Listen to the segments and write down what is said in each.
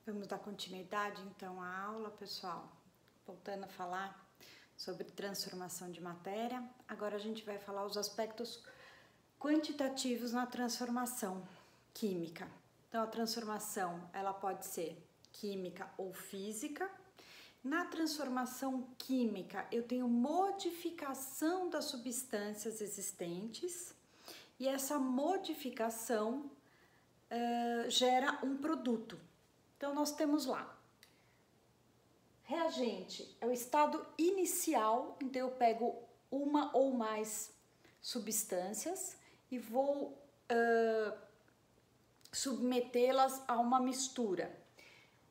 Vamos dar continuidade então à aula, pessoal. Voltando a falar sobre transformação de matéria. Agora a gente vai falar os aspectos quantitativos na transformação química. Então a transformação, ela pode ser química ou física. Na transformação química, eu tenho modificação das substâncias existentes e essa modificação gera um produto. Então, nós temos lá, reagente é o estado inicial, então eu pego uma ou mais substâncias e vou submetê-las a uma mistura.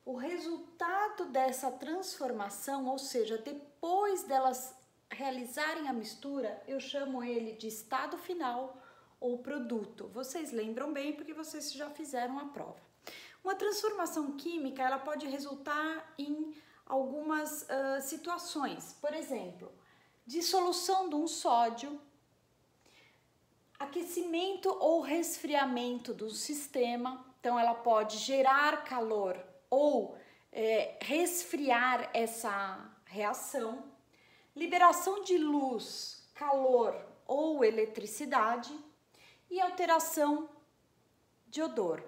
O resultado dessa transformação, ou seja, depois delas realizarem a mistura, eu chamo ele de estado final ou produto. Vocês lembram bem porque vocês já fizeram a prova. Uma transformação química, ela pode resultar em algumas situações. Por exemplo, dissolução de um sódio, aquecimento ou resfriamento do sistema. Então, ela pode gerar calor ou resfriar essa reação. Liberação de luz, calor ou eletricidade. E alteração de odor.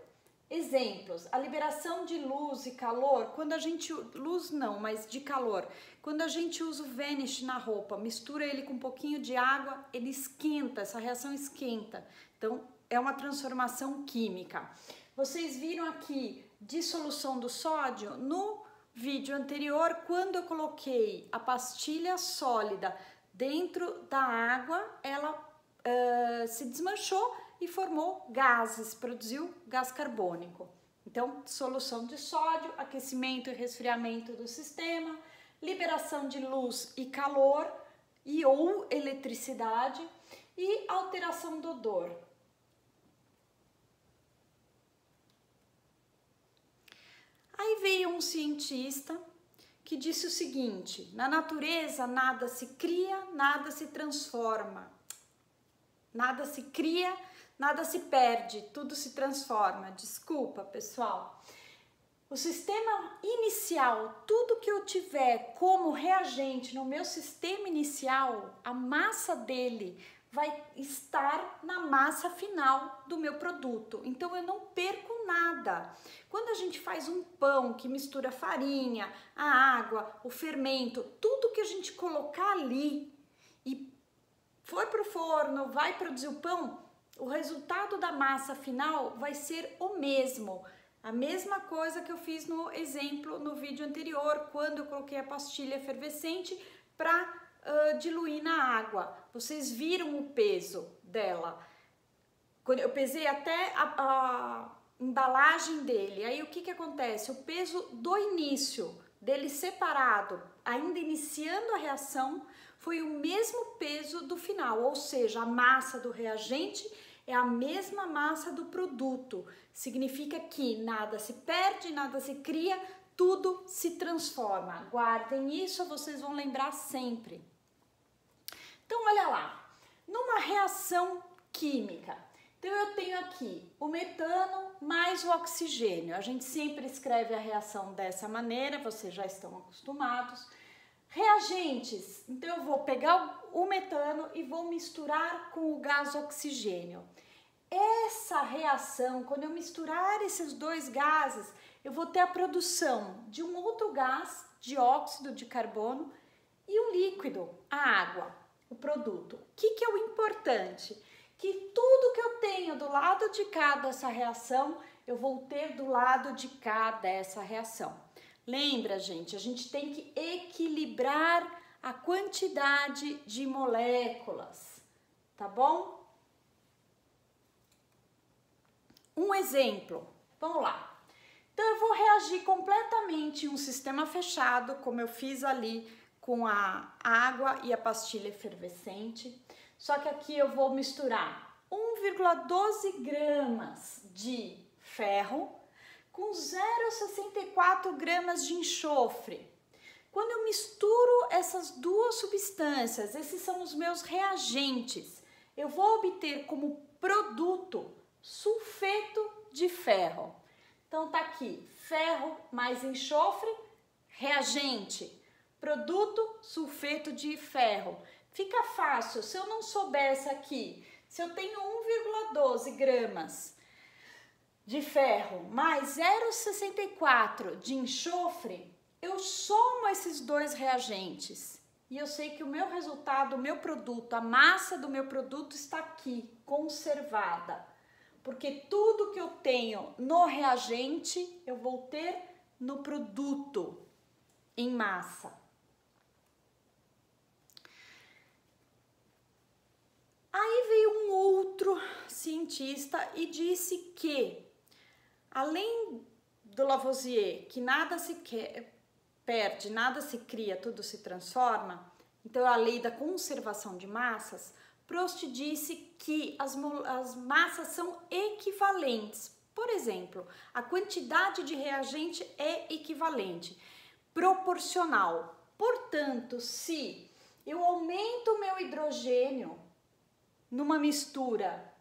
Exemplos, a liberação de luz e calor, quando a gente, luz não, mas de calor, quando a gente usa o Vanish na roupa, mistura ele com um pouquinho de água, ele esquenta, essa reação esquenta, então é uma transformação química. Vocês viram aqui dissolução do sódio? No vídeo anterior, quando eu coloquei a pastilha sólida dentro da água, ela se desmanchou e formou gases, produziu gás carbônico. Então, dissolução de sódio, aquecimento e resfriamento do sistema, liberação de luz e calor e ou eletricidade e alteração do odor. Aí veio um cientista que disse o seguinte: na natureza nada se cria, nada se transforma. Nada se cria, nada se perde, tudo se transforma. Desculpa, pessoal. O sistema inicial, tudo que eu tiver como reagente no meu sistema inicial, a massa dele vai estar na massa final do meu produto. Então, eu não perco nada. Quando a gente faz um pão que mistura farinha, a água, o fermento, tudo que a gente colocar ali e foi para o forno, vai produzir o pão, o resultado da massa final vai ser o mesmo. A mesma coisa que eu fiz no exemplo no vídeo anterior, quando eu coloquei a pastilha efervescente para diluir na água. Vocês viram o peso dela. Quando eu pesei até a embalagem dele. Aí o que acontece? O peso do início, dele separado, ainda iniciando a reação, foi o mesmo peso do final, ou seja, a massa do reagente é a mesma massa do produto. Significa que nada se perde, nada se cria, tudo se transforma. Guardem isso, vocês vão lembrar sempre. Então, olha lá, numa reação química, então eu tenho aqui o metano mais o oxigênio. A gente sempre escreve a reação dessa maneira, vocês já estão acostumados. Reagentes, então eu vou pegar o metano e vou misturar com o gás oxigênio. Essa reação, quando eu misturar esses dois gases, eu vou ter a produção de um outro gás, dióxido de carbono, e um líquido, a água, o produto. O que é o importante? Que tudo que eu tenho do lado de cá dessa reação, eu vou ter do lado de cá dessa reação. Lembra, gente, a gente tem que equilibrar a quantidade de moléculas, tá bom? Um exemplo, vamos lá. Então, eu vou reagir completamente em um sistema fechado, como eu fiz ali com a água e a pastilha efervescente. Só que aqui eu vou misturar 1,12 gramas de ferro com 0,64 gramas de enxofre. Quando eu misturo essas duas substâncias, esses são os meus reagentes, eu vou obter como produto sulfeto de ferro. Então tá aqui, ferro mais enxofre, reagente, produto sulfeto de ferro. Fica fácil, se eu não souber essa aqui, se eu tenho 1,12 gramas de ferro mais 0,64 de enxofre, eu somo esses dois reagentes e eu sei que o meu resultado, o meu produto, a massa do meu produto está aqui, conservada. Porque tudo que eu tenho no reagente, eu vou ter no produto, em massa. Aí veio um outro cientista e disse que, além do Lavoisier, que nada se perde, nada se cria, tudo se transforma, então a lei da conservação de massas, Proust disse que as massas são equivalentes. Por exemplo, a quantidade de reagente é equivalente, proporcional. Portanto, se eu aumento o meu hidrogênio numa mistura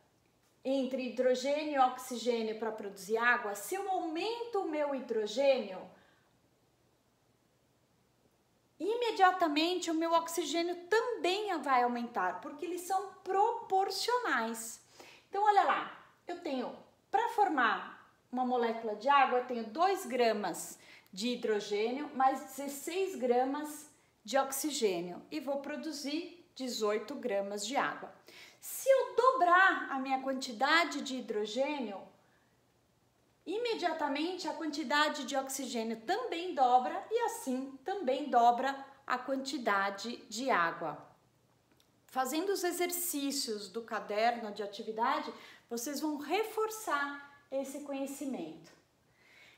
entre hidrogênio e oxigênio para produzir água, se eu aumento o meu hidrogênio, imediatamente o meu oxigênio também vai aumentar, porque eles são proporcionais. Então, olha lá, eu tenho, para formar uma molécula de água, eu tenho 2 gramas de hidrogênio mais 16 gramas de oxigênio e vou produzir 18 gramas de água. Se eu dobrar a minha quantidade de hidrogênio, imediatamente a quantidade de oxigênio também dobra e assim também dobra a quantidade de água. Fazendo os exercícios do caderno de atividade, vocês vão reforçar esse conhecimento.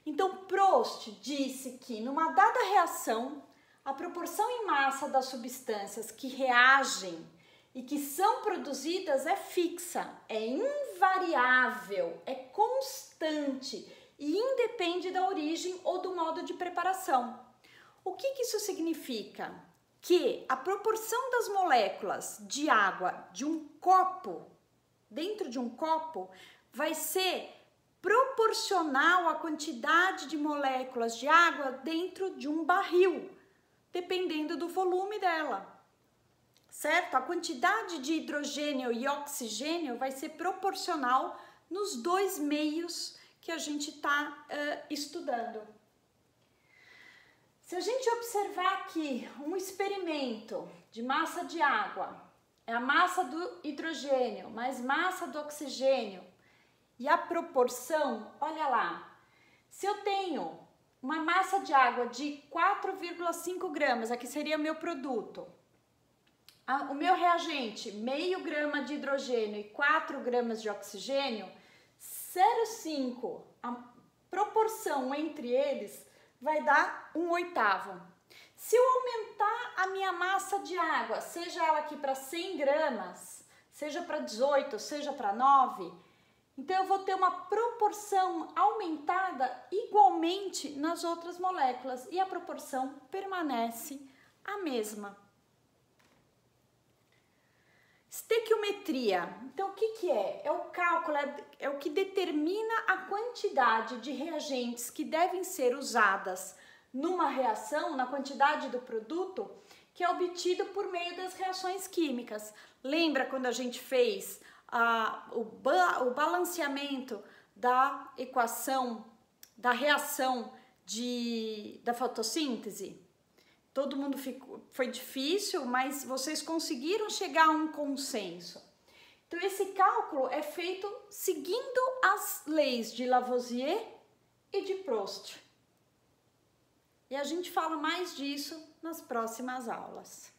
Então, Proust disse que numa dada reação, a proporção em massa das substâncias que reagem e que são produzidas é fixa, é invariável, é constante e independe da origem ou do modo de preparação. O que isso significa? Que a proporção das moléculas de água de um copo, dentro de um copo, vai ser proporcional à quantidade de moléculas de água dentro de um barril, dependendo do volume dela. Certo? A quantidade de hidrogênio e oxigênio vai ser proporcional nos dois meios que a gente está estudando. Se a gente observar aqui um experimento de massa de água, é a massa do hidrogênio mais massa do oxigênio e a proporção, olha lá, se eu tenho uma massa de água de 4,5 gramas, aqui seria meu produto, o meu reagente, meio grama de hidrogênio e 4 gramas de oxigênio, 0,5, a proporção entre eles vai dar 1/8. Se eu aumentar a minha massa de água, seja ela aqui para 100 gramas, seja para 18, seja para 9, então eu vou ter uma proporção aumentada igualmente nas outras moléculas e a proporção permanece a mesma. Estequiometria, então o que é? É o cálculo, é o que determina a quantidade de reagentes que devem ser usadas numa reação, na quantidade do produto, que é obtido por meio das reações químicas. Lembra quando a gente fez o balanceamento da equação, da reação da fotossíntese? Todo mundo foi difícil, mas vocês conseguiram chegar a um consenso. Então, esse cálculo é feito seguindo as leis de Lavoisier e de Proust. E a gente fala mais disso nas próximas aulas.